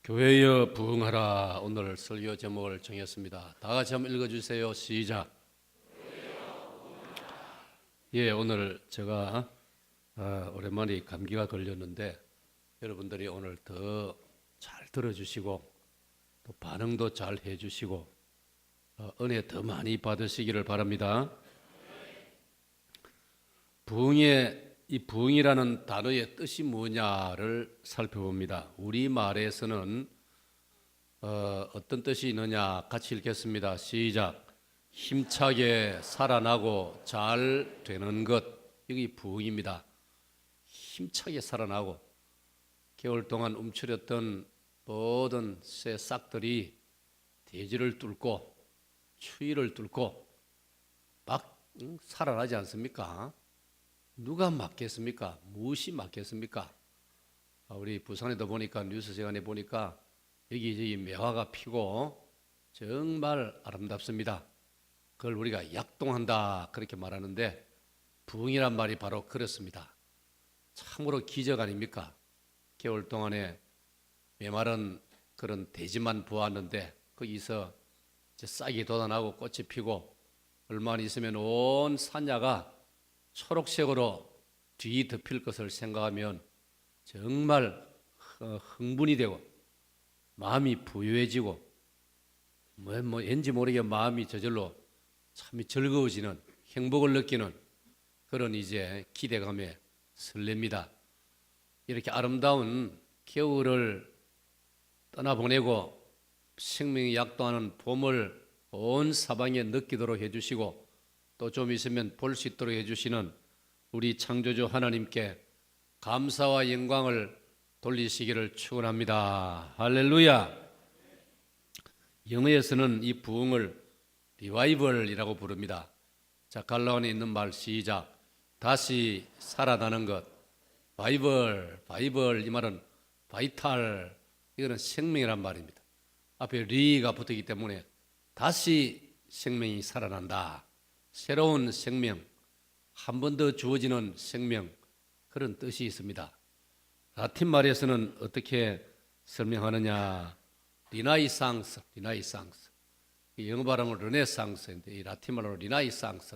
교회여 부흥하라. 오늘 설교 제목을 정했습니다. 다 같이 한번 읽어주세요. 시작. 오늘 제가 오랜만에 감기가 걸렸는데 여러분들이 오늘 더 잘 들어주시고 또 반응도 잘 해주시고 은혜 더 많이 받으시기를 바랍니다. 이 부흥이라는 단어의 뜻이 뭐냐를 살펴봅니다. 우리말에서는 어떤 뜻이 있느냐 같이 읽겠습니다. 시작. 힘차게 살아나고 잘 되는 것, 이게 부흥입니다. 힘차게 살아나고 겨울 동안 움츠렸던 모든 새 싹들이 대지를 뚫고 추위를 뚫고 막 살아나지 않습니까? 누가 막겠습니까? 무엇이 막겠습니까? 우리 부산에도 보니까 뉴스 시간에 보니까 여기저기 매화가 피고 정말 아름답습니다. 그걸 우리가 약동한다 그렇게 말하는데 부흥이란 말이 바로 그렇습니다. 참으로 기적 아닙니까? 겨울 동안에 메마른 그런 대지만 보았는데 거기서 이제 싹이 돋아나고 꽃이 피고 얼마 있으면 온 산야가 초록색으로 뒤덮일 것을 생각하면 정말 흥분이 되고 마음이 부유해지고 왠지 모르게 마음이 저절로 참 즐거워지는 행복을 느끼는 그런 이제 기대감에 설렙니다. 이렇게 아름다운 겨울을 떠나보내고 생명이 약도하는 봄을 온 사방에 느끼도록 해주시고 또 좀 있으면 볼 수 있도록 해주시는 우리 창조주 하나님께 감사와 영광을 돌리시기를 축원합니다. 할렐루야. 영어에서는 이 부흥을 리바이벌이라고 부릅니다. 자, 갈라온에 있는 말 시작. 다시 살아나는 것. 바이벌 이 말은 바이탈, 이거는 생명이란 말입니다. 앞에 리가 붙었기 때문에 다시 생명이 살아난다. 새로운 생명, 한 번 더 주어지는 생명, 그런 뜻이 있습니다. 라틴 말에서는 어떻게 설명하느냐? 리나이상스. 영어 발음은 르네상스인데 이 라틴 말로 리나이상스.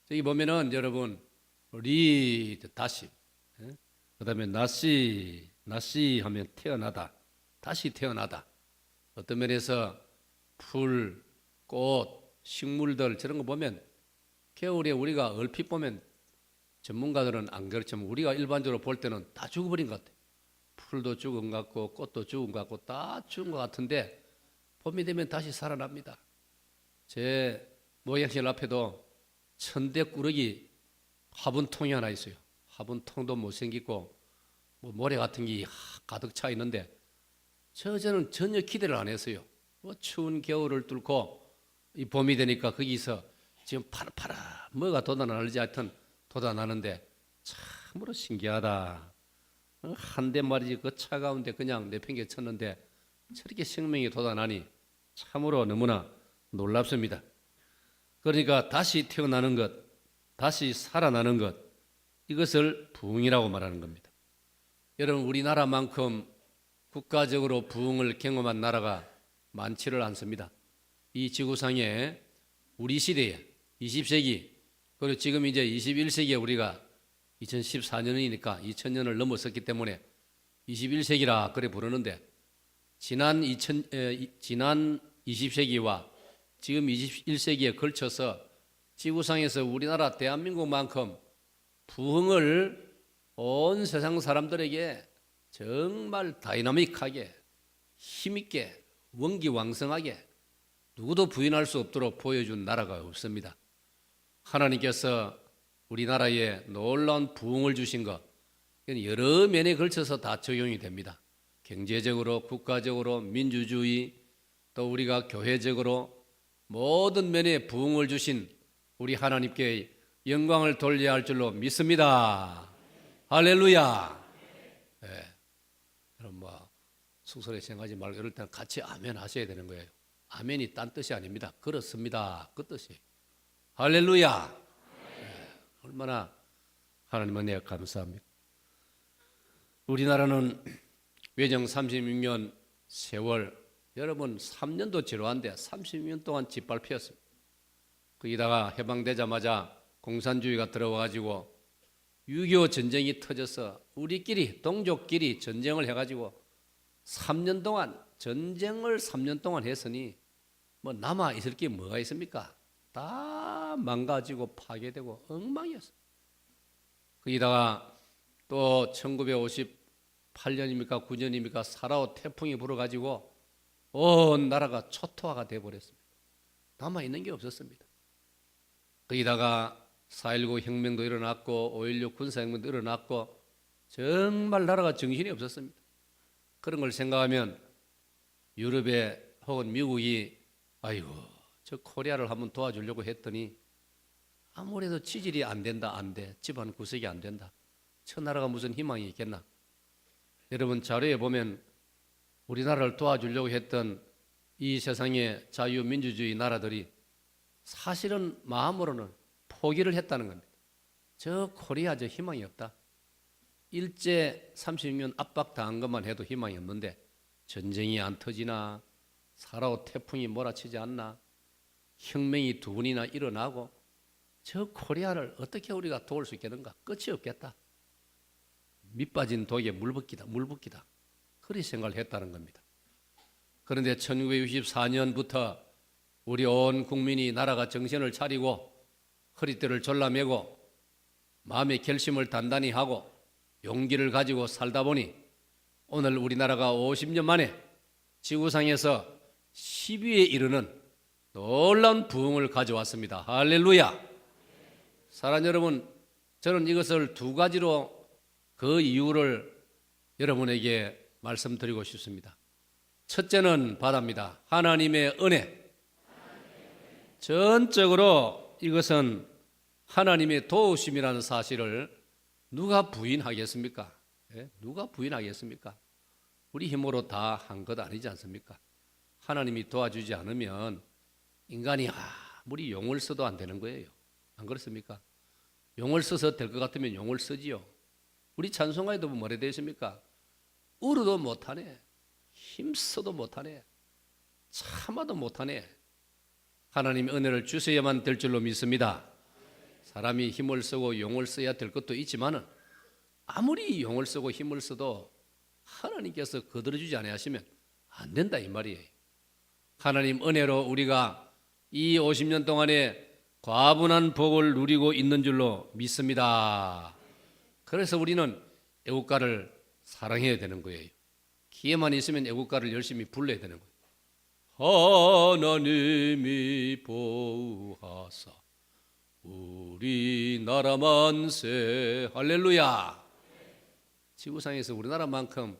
여기 보면은 여러분 다시, 그다음에 나시 하면 태어나다, 다시 태어나다. 어떤 면에서 풀, 꽃, 식물들 저런 거 보면 겨울에 우리가 얼핏 보면 전문가들은 안 그렇지만 우리가 일반적으로 볼 때는 다 죽어버린 것 같아요. 풀도 죽은 것 같고 꽃도 죽은 것 같고 다 죽은 것 같은데 봄이 되면 다시 살아납니다. 제 모양실 앞에도 천대꾸러기 화분통이 하나 있어요. 화분통도 못생기고 모래 같은 게 가득 차 있는데 저는 전혀 기대를 안 했어요. 추운 겨울을 뚫고 이 봄이 되니까 거기서 지금 파라 뭐가 돋아나는지 하여튼 돋아나는데 참으로 신기하다. 한 대 말이지 그 차 가운데 그냥 내팽개쳤는데 저렇게 생명이 돋아나니 참으로 너무나 놀랍습니다. 그러니까 다시 태어나는 것, 다시 살아나는 것, 이것을 부흥이라고 말하는 겁니다. 여러분, 우리나라만큼 국가적으로 부흥을 경험한 나라가 많지를 않습니다. 이 지구상에 우리 시대에 20세기 그리고 지금 이제 21세기에 우리가 2014년이니까 2000년을 넘어섰기 때문에 21세기라 그래 부르는데 지난 20세기와 지금 21세기에 걸쳐서 지구상에서 우리나라 대한민국만큼 부흥을 온 세상 사람들에게 정말 다이나믹하게 힘있게 원기왕성하게 누구도 부인할 수 없도록 보여준 나라가 없습니다. 하나님께서 우리나라에 놀라운 부흥을 주신 것, 여러 면에 걸쳐서 다 적용이 됩니다. 경제적으로, 국가적으로, 민주주의, 또 우리가 교회적으로 모든 면에 부흥을 주신 우리 하나님께 영광을 돌려야 할 줄로 믿습니다. 할렐루야. 여러분 숙소에 생각하지 말고 이럴 때는 같이 아멘 하셔야 되는 거예요. 아멘이 딴 뜻이 아닙니다. 그렇습니다. 그 뜻이에요. 할렐루야. 얼마나 하나님 은혜에 감사합니다. 우리나라는 외정 36년 세월, 여러분 3년도 지루한데 30년 동안 짓밟혔습니다. 거기다가 해방되자마자 공산주의가 들어와가지고 6.25 전쟁이 터져서 우리끼리 동족끼리 전쟁을 해가지고 3년 동안 전쟁을 3년 동안 했으니 뭐 남아 있을 게 뭐가 있습니까? 다 망가지고 파괴되고 엉망이었어요. 거기다가 또 1958년입니까 9년입니까 사라오 태풍이 불어가지고 온 나라가 초토화가 되어버렸습니다. 남아 있는 게 없었습니다. 거기다가 4.19 혁명도 일어났고 5.16 군사혁명도 일어났고 정말 나라가 정신이 없었습니다. 그런 걸 생각하면 유럽에 혹은 미국이 아이고 저 코리아를 한번 도와주려고 했더니 아무래도 지질이 안 된다 안 돼. 집안 구석이 안 된다. 저 나라가 무슨 희망이 있겠나. 여러분 자료에 보면 우리나라를 도와주려고 했던 이 세상의 자유민주주의 나라들이 사실은 마음으로는 포기를 했다는 겁니다. 저 코리아 저 희망이 없다. 일제 30년 압박당한 것만 해도 희망이 없는데 전쟁이 안 터지나 사라오 태풍이 몰아치지 않나 혁명이 두 번이나 일어나고 저 코리아를 어떻게 우리가 도울 수 있겠는가. 끝이 없겠다. 밑빠진 독에 물붓기다. 그리 생각을 했다는 겁니다. 그런데 1964년부터 우리 온 국민이 나라가 정신을 차리고 허리띠를 졸라매고 마음의 결심을 단단히 하고 용기를 가지고 살다 보니 오늘 우리나라가 50년 만에 지구상에서 10위에 이르는 놀라운 부흥을 가져왔습니다. 할렐루야. 사랑하는 여러분, 저는 이것을 두 가지로 그 이유를 여러분에게 말씀드리고 싶습니다. 첫째는 바다입니다. 하나님의 은혜. 전적으로 이것은 하나님의 도우심이라는 사실을 누가 부인하겠습니까? 누가 부인하겠습니까? 우리 힘으로 다 한 것 아니지 않습니까? 하나님이 도와주지 않으면 인간이 아무리 용을 써도 안 되는 거예요. 안 그렇습니까? 용을 써서 될 것 같으면 용을 쓰지요. 우리 찬송가에도 뭐라 되어 있습니까? 울어도 못하네. 힘써도 못하네. 참아도 못하네. 하나님의 은혜를 주셔야만 될 줄로 믿습니다. 사람이 힘을 쓰고 용을 써야 될 것도 있지만 아무리 용을 쓰고 힘을 써도 하나님께서 거들어주지 아니하시면 안 된다 이 말이에요. 하나님 은혜로 우리가 이 50년 동안에 과분한 복을 누리고 있는 줄로 믿습니다. 그래서 우리는 애국가를 사랑해야 되는 거예요. 기회만 있으면 애국가를 열심히 불러야 되는 거예요. 하나님이 보호하사 우리나라 만세. 할렐루야. 지구상에서 우리나라만큼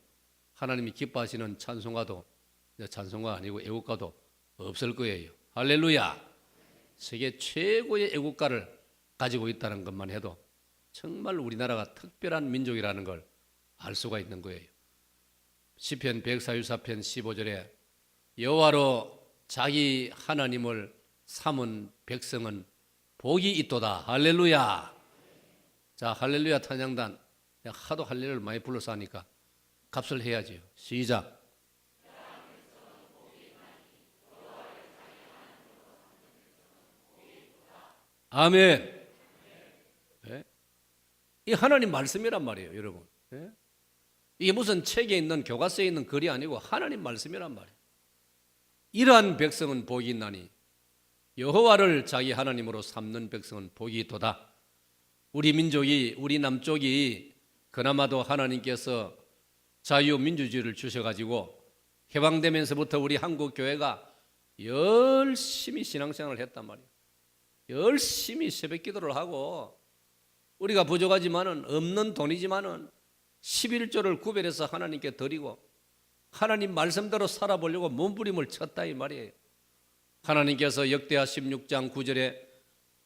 하나님이 기뻐하시는 찬송가가 아니고 애국가도 없을 거예요. 할렐루야. 세계 최고의 애국가를 가지고 있다는 것만 해도 정말 우리나라가 특별한 민족이라는 걸 알 수가 있는 거예요. 시편 144편 15절에 여호와로 자기 하나님을 삼은 백성은 복이 있도다. 할렐루야. 자, 할렐루야 찬양단. 내가 하도 할렐루야를 많이 불러서 하니까 값을 해야지요. 시작. 아멘. 네? 이 하나님 말씀이란 말이에요, 여러분. 네? 이게 무슨 책에 있는 교과서에 있는 글이 아니고 하나님 말씀이란 말이에요. 이러한 백성은 복이 있나니 여호와를 자기 하나님으로 삼는 백성은 복이 있도다. 우리 민족이, 우리 남쪽이 그나마도 하나님께서 자유민주주의를 주셔가지고 해방되면서부터 우리 한국 교회가 열심히 신앙생활을 했단 말이에요. 열심히 새벽기도를 하고 우리가 부족하지만은 없는 돈이지만은 11조를 구별해서 하나님께 드리고 하나님 말씀대로 살아보려고 몸부림을 쳤다 이 말이에요. 하나님께서 역대하 16장 9절에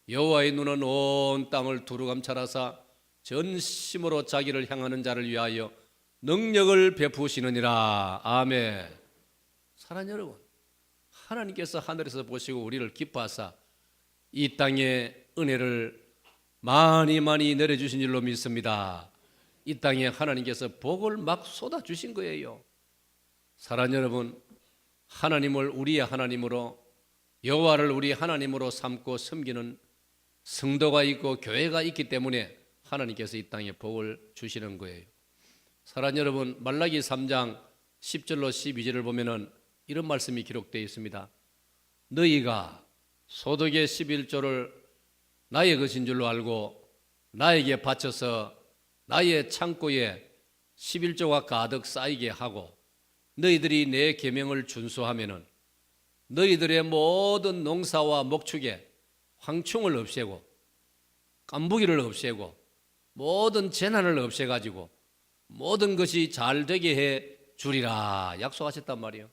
여호와의 눈은 온 땅을 두루감찰하사 전심으로 자기를 향하는 자를 위하여 능력을 베푸시느니라. 아멘. 사랑하는 여러분, 하나님께서 하늘에서 보시고 우리를 기뻐하사 이 땅에 은혜를 많이 내려주신 줄로 믿습니다. 이 땅에 하나님께서 복을 막 쏟아주신 거예요. 사랑하는 여러분, 하나님을 우리의 하나님으로, 여호와를 우리 하나님으로 삼고 섬기는 성도가 있고 교회가 있기 때문에 하나님께서 이 땅에 복을 주시는 거예요. 사랑하는 여러분, 말라기 3장 10절로 12절을 보면은 이런 말씀이 기록되어 있습니다. 너희가 소득의 11조를 나의 것인 줄로 알고 나에게 바쳐서 나의 창고에 11조가 가득 쌓이게 하고 너희들이 내 계명을 준수하면은 너희들의 모든 농사와 목축에 황충을 없애고 깐부기를 없애고 모든 재난을 없애가지고 모든 것이 잘 되게 해 주리라 약속하셨단 말이에요.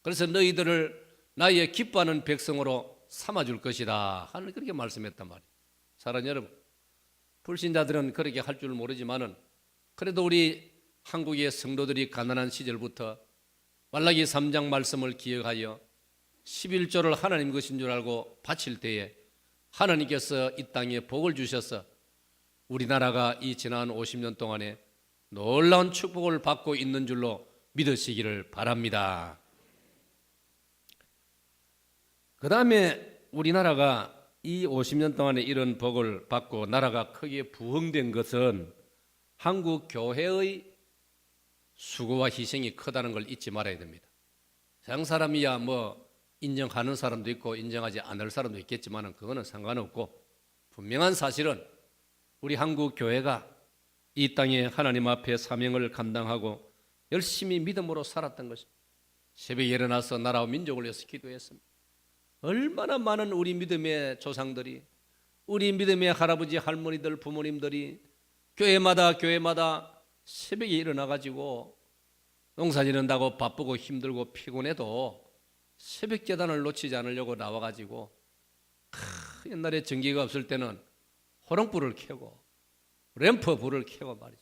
그래서 너희들을 나의 기뻐하는 백성으로 삼아줄 것이다 하늘 그렇게 말씀했단 말이에요. 사랑하는 여러분, 불신자들은 그렇게 할 줄 모르지만은 그래도 우리 한국의 성도들이 가난한 시절부터 말라기 3장 말씀을 기억하여 11조를 하나님 것인 줄 알고 바칠 때에 하나님께서 이 땅에 복을 주셔서 우리나라가 이 지난 50년 동안에 놀라운 축복을 받고 있는 줄로 믿으시기를 바랍니다. 그 다음에 우리나라가 이 50년 동안에 이런 복을 받고 나라가 크게 부흥된 것은 한국 교회의 수고와 희생이 크다는 걸 잊지 말아야 됩니다. 세상 사람이야 뭐 인정하는 사람도 있고 인정하지 않을 사람도 있겠지만 그거는 상관없고 분명한 사실은 우리 한국 교회가 이 땅에 하나님 앞에 사명을 감당하고 열심히 믿음으로 살았던 것입니다. 새벽에 일어나서 나라와 민족을 위해서 기도했습니다. 얼마나 많은 우리 믿음의 조상들이, 우리 믿음의 할아버지 할머니들 부모님들이 교회마다 새벽에 일어나가지고 농사 지른다고 바쁘고 힘들고 피곤해도 새벽 제단을 놓치지 않으려고 나와가지고 옛날에 전기가 없을 때는 호롱불을 켜고 램프 불을 켜고 말이죠.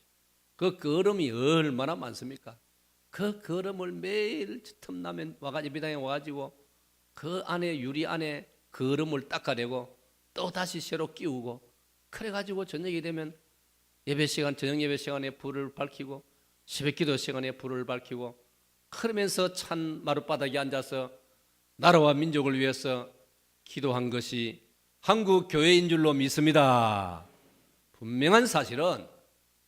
그 거름이 얼마나 많습니까? 그 거름을 매일 틈나면 와가지고 미당에 와가지고 그 안에 유리 안에 거름을 닦아내고 또 다시 새로 끼우고 그래가지고 저녁이 되면 예배 시간 저녁 예배 시간에 불을 밝히고 새벽기도 시간에 불을 밝히고 그러면서 찬 마룻바닥에 앉아서 나라와 민족을 위해서 기도한 것이 한국 교회인 줄로 믿습니다. 분명한 사실은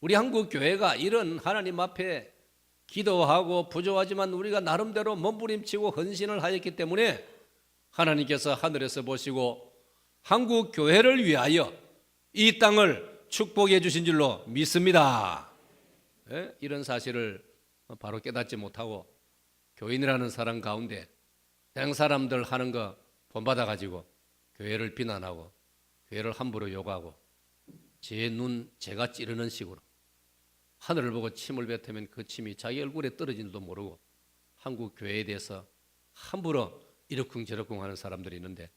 우리 한국 교회가 이런 하나님 앞에 기도하고 부조하지만 우리가 나름대로 몸부림치고 헌신을 하였기 때문에 하나님께서 하늘에서 보시고 한국 교회를 위하여 이 땅을 축복해 주신 줄로 믿습니다. 예? 이런 사실을 바로 깨닫지 못하고 교인이라는 사람 가운데 다른 사람들 하는 거 본받아 가지고 교회를 비난하고 교회를 함부로 욕하고 제 눈 제가 찌르는 식으로 하늘을 보고 침을 뱉으면 그 침이 자기 얼굴에 떨어지는지도 모르고 한국 교회에 대해서 함부로 이러쿵저러쿵 하는 사람들이 있는데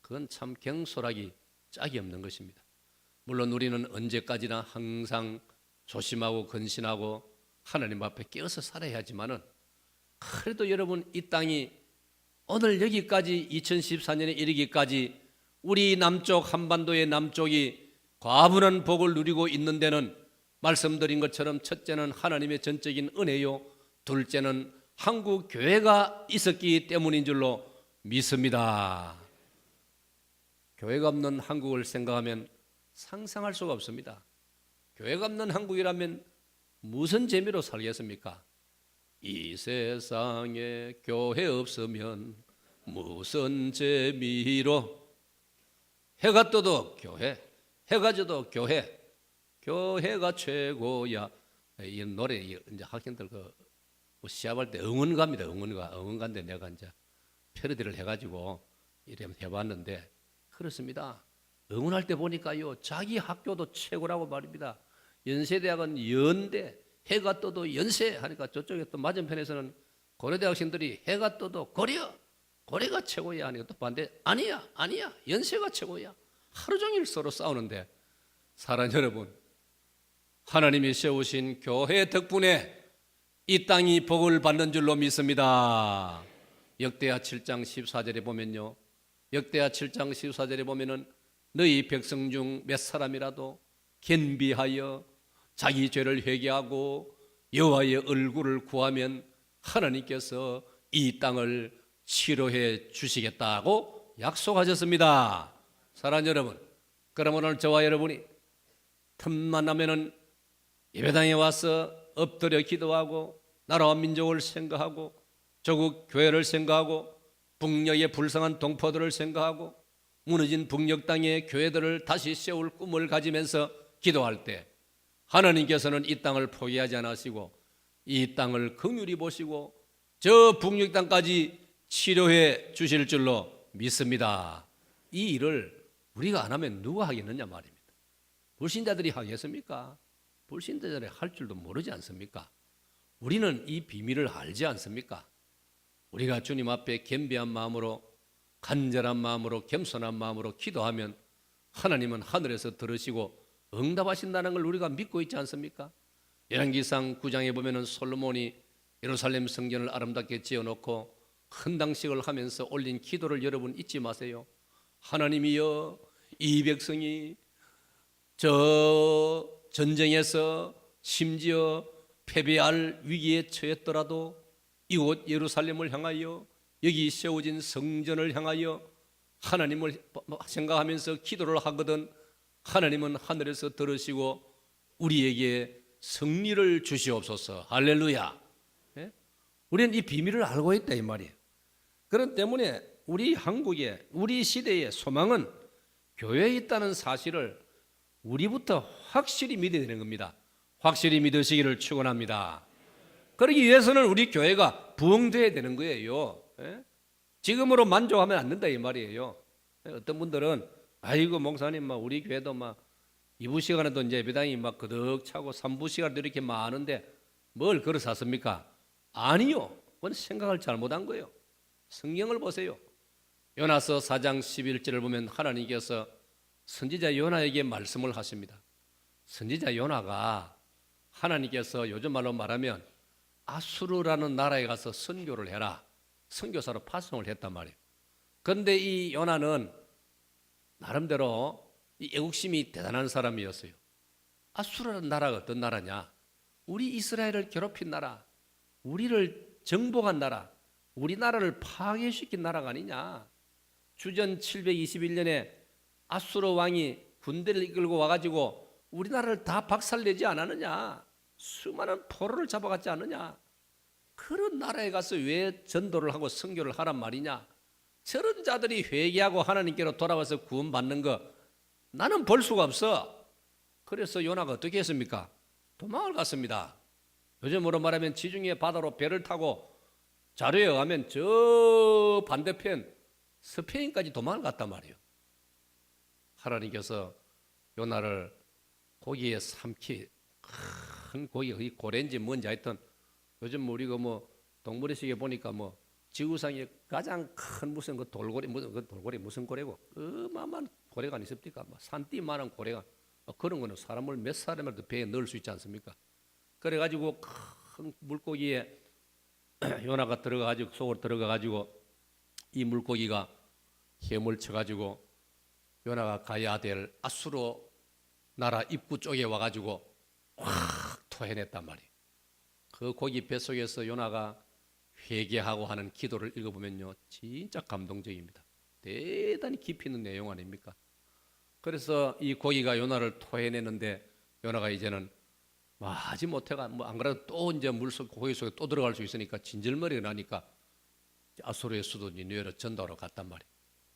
그건 참 경솔하기 짝이 없는 것입니다. 물론 우리는 언제까지나 항상 조심하고 건신하고 하나님 앞에 깨어서 살아야 하지만은 그래도 여러분 이 땅이 오늘 여기까지 2014년에 이르기까지 우리 남쪽 한반도의 남쪽이 과분한 복을 누리고 있는 데는 말씀드린 것처럼 첫째는 하나님의 전적인 은혜요, 둘째는 한국 교회가 있었기 때문인 줄로 믿습니다. 교회가 없는 한국을 생각하면 상상할 수가 없습니다. 교회가 없는 한국이라면 무슨 재미로 살겠습니까? 이 세상에 교회 없으면 무슨 재미로 해가 떠도 교회, 해가 져도 교회, 교회가 최고야. 이 노래 이제 학생들 시합할 때 응원가입니다. 응원가인데 내가 이제 패러디를 해가지고 이렇게 해봤는데 그렇습니다. 응원할 때 보니까요 자기 학교도 최고라고 말입니다. 연세대학은 연대, 해가 떠도 연세 하니까 저쪽에 또 맞은편에서는 고려대 학생들이 해가 떠도 고려가 최고야 하니까 또 반대 아니야 연세가 최고야. 하루 종일 서로 싸우는데 사랑하는 여러분, 하나님이 세우신 교회 덕분에 이 땅이 복을 받는 줄로 믿습니다. 역대하 7장 14절에 보면요, 역대하 7장 14절에 보면은 너희 백성 중 몇 사람이라도 겸비하여 자기 죄를 회개하고 여호와의 얼굴을 구하면 하나님께서 이 땅을 치료해 주시겠다고 약속하셨습니다. 사랑하는 여러분, 그럼 오늘 저와 여러분이 틈만 나면은 예배당에 와서 엎드려 기도하고 나라와 민족을 생각하고 조국 교회를 생각하고 북녘의 불쌍한 동포들을 생각하고 무너진 북녘 땅의 교회들을 다시 세울 꿈을 가지면서 기도할 때 하나님께서는 이 땅을 포기하지 않으시고 이 땅을 긍휼히 보시고 저 북녘 땅까지 치료해 주실 줄로 믿습니다. 이 일을 우리가 안 하면 누가 하겠느냐 말입니다. 불신자들이 하겠습니까? 불신자들이 할 줄도 모르지 않습니까? 우리는 이 비밀을 알지 않습니까? 우리가 주님 앞에 겸비한 마음으로 간절한 마음으로 겸손한 마음으로 기도하면 하나님은 하늘에서 들으시고 응답하신다는 걸 우리가 믿고 있지 않습니까? 열왕기상 9장에 보면은 솔로몬이 예루살렘 성전을 아름답게 지어놓고 헌당식을 하면서 올린 기도를 여러분 잊지 마세요. 하나님이여, 이 백성이 저 전쟁에서 심지어 패배할 위기에 처했더라도 이곳 예루살렘을 향하여 여기 세워진 성전을 향하여 하나님을 생각하면서 기도를 하거든 하나님은 하늘에서 들으시고 우리에게 승리를 주시옵소서. 할렐루야. 예? 우리는 이 비밀을 알고 있다 이 말이에요. 그렇기 때문에 우리 한국의 우리 시대의 소망은 교회에 있다는 사실을 우리부터 확실히 믿어야 되는 겁니다. 확실히 믿으시기를 축원합니다. 그러기 위해서는 우리 교회가 부흥돼야 되는 거예요. 예? 지금으로 만족하면 안 된다 이 말이에요. 어떤 분들은 아이고 목사님 막 우리 교회도 막 2부 시간에도 이제 예배당이 막 그득 차고 3부 시간에도 이렇게 많은데 뭘 걸어 샀습니까? 아니요. 그건 생각을 잘못한 거예요. 성경을 보세요. 요나서 4장 11절을 보면 하나님께서 선지자 요나에게 말씀을 하십니다. 선지자 요나가 하나님께서 요즘 말로 말하면 아수르라는 나라에 가서 선교를 해라. 선교사로 파송을 했단 말이에요. 그런데 이 요나는 나름대로 이 애국심이 대단한 사람이었어요. 아수르라는 나라가 어떤 나라냐? 우리 이스라엘을 괴롭힌 나라, 우리를 정복한 나라, 우리나라를 파괴시킨 나라가 아니냐? 주전 721년에 아수르 왕이 군대를 이끌고 와가지고 우리나라를 다 박살내지 않았느냐? 수많은 포로를 잡아갔지 않느냐? 그런 나라에 가서 왜 전도를 하고 선교를 하란 말이냐? 저런 자들이 회개하고 하나님께로 돌아와서 구원받는 거 나는 볼 수가 없어. 그래서 요나가 어떻게 했습니까? 도망을 갔습니다. 요즘으로 말하면 지중해 바다로 배를 타고 자료에 의하면 저 반대편 스페인까지 도망을 갔단 말이에요. 하나님께서 요나를 고기에 삼키 큰 고기, 고래인지 뭔지 하여튼 요즘 우리가 뭐 동물의식에 보니까 뭐 지구상에 가장 큰 무슨 그 돌고래 무슨 고래고 어마어마한 고래가 있습니까? 산띠만한 고래가 그런 거는 사람을 몇 사람을 배에 넣을 수 있지 않습니까? 그래가지고 큰 물고기에 요나가 들어가가지고 속으로 들어가가지고 이 물고기가 힘을 쳐가지고 요나가 가야 될 아수르 나라 입구 쪽에 와가지고 확 토해냈단 말이에요. 그 고기 뱃속에서 요나가 회개하고 하는 기도를 읽어보면요 진짜 감동적입니다. 대단히 깊이 있는 내용 아닙니까? 그래서 이 고기가 요나를 토해내는데 요나가 이제는 하지 못해가 뭐 안 그래도 또 이제 물속 고기 속에 또 들어갈 수 있으니까 진절머리가 나니까 아수르의 수도 니느웨로 전도하러 갔단 말이에요.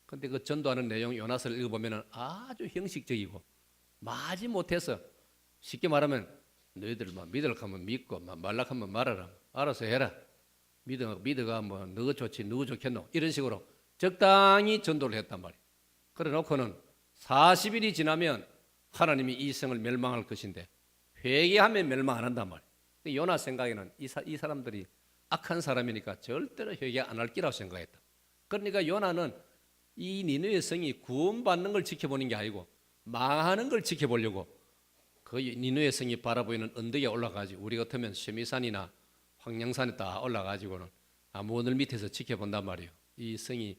근데 그 전도하는 내용 요나서를 읽어보면 아주 형식적이고 마지 못해서 쉽게 말하면 너희들 믿으라 하면 믿고 말라 하면 말아라. 알아서 해라. 믿어가 뭐 너가 좋지 누구 좋겠노 이런 식으로 적당히 전도를 했단 말이에요. 그래 놓고는 40일이 지나면 하나님이 이 성을 멸망할 것인데 회개하면 멸망 안 한단 말이에요. 요나 생각에는 이 사람들이 악한 사람이니까 절대로 회개 안 할 기라고 생각했다. 그러니까 요나는 이 니느웨 성이 구원받는 걸 지켜보는 게 아니고 망하는 걸 지켜보려고 그 니느웨 성이 바라보이는 언덕에 올라가지고 우리 같으면 쉐미산이나 황량산에 딱 올라가지고는 나무들 밑에서 지켜본단 말이에요. 이 성이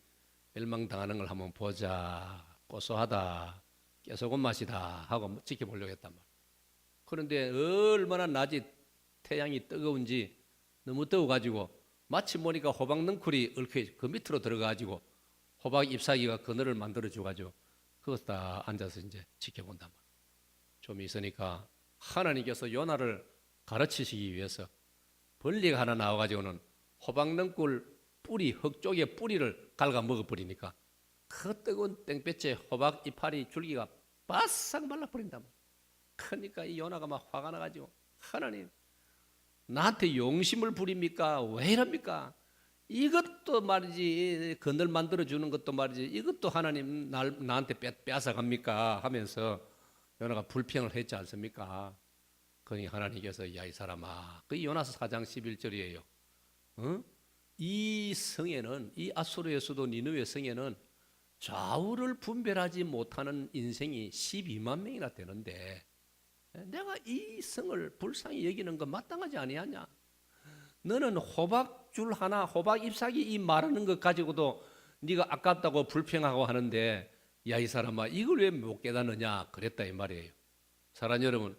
멸망당하는 걸 한번 보자. 고소하다. 깨소금 맛이다 하고 지켜보려고 했단 말이에요. 그런데 얼마나 낮이 태양이 뜨거운지 너무 더워가지고 마침 보니까 호박 넝쿨이 얽혀 그 밑으로 들어가가지고 호박 잎사귀가 그늘을 만들어줘가지고 그것 다 앉아서 이제 지켜본단 말이에요. 좀 있으니까 하나님께서 요나를 가르치시기 위해서 벌레가 하나 나와가지고는 호박 넝쿨 뿌리, 흙 쪽에 뿌리를 갉아 먹어버리니까 그 뜨거운 땡볕에 호박 이파리 줄기가 바싹 말라버린단 말이에요. 그러니까 이 요나가 막 화가 나가지고 하나님 나한테 용심을 부립니까? 왜 이럽니까? 이것도 말이지 그늘 만들어 주는 것도 말이지 이것도 하나님 나한테 뺏어갑니까? 하면서 요나가 불평을 했지 않습니까? 그러니 하나님께서 야 이 사람아 그 요나서 4장 11절이에요. 이 성에는 이 아수르의 수도 니느웨 성에는 좌우를 분별하지 못하는 인생이 12만 명이나 되는데 내가 이 성을 불쌍히 여기는 건 마땅하지 아니하냐? 너는 호박줄 하나, 호박 잎사귀 이 말하는 것 가지고도 네가 아깝다고 불평하고 하는데 야 이 사람아 이걸 왜 못 깨닫느냐 그랬다 이 말이에요. 사랑하는 여러분,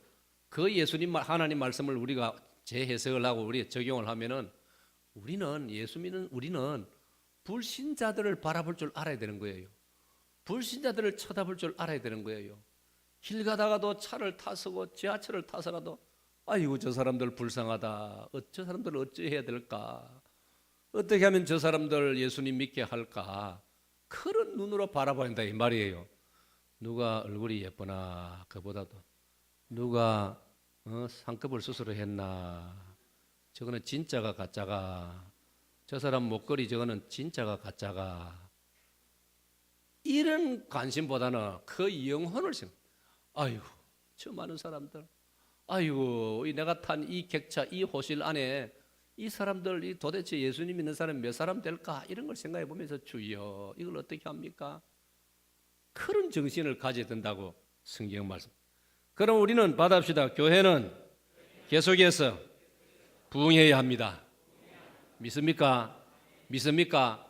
그 예수님 하나님 말씀을 우리가 재해석을 하고 우리 적용을 하면은 우리는 예수 믿는 우리는 불신자들을 바라볼 줄 알아야 되는 거예요. 불신자들을 쳐다볼 줄 알아야 되는 거예요. 길 가다가도 차를 타서고 지하철을 타서라도 아이고 저 사람들 불쌍하다. 저 사람들 어찌해야 될까? 어떻게 하면 저 사람들 예수님 믿게 할까? 그런 눈으로 바라봐야 한다 이 말이에요. 누가 얼굴이 예쁘나 그보다도 누가 상급을 스스로 했나 저거는 진짜가 가짜가 저 사람 목걸이 저거는 진짜가 가짜가 이런 관심보다는 그 영혼을 아이고 저 많은 사람들 아이고 내가 탄 이 객차 이 호실 안에 이 사람들 도대체 예수님 믿는 사람 몇 사람 될까 이런 걸 생각해 보면서 주여 이걸 어떻게 합니까? 그런 정신을 가져야 된다고 성경 말씀. 그럼 우리는 받아봅시다. 교회는 계속해서 부흥해야 합니다. 믿습니까? 믿습니까?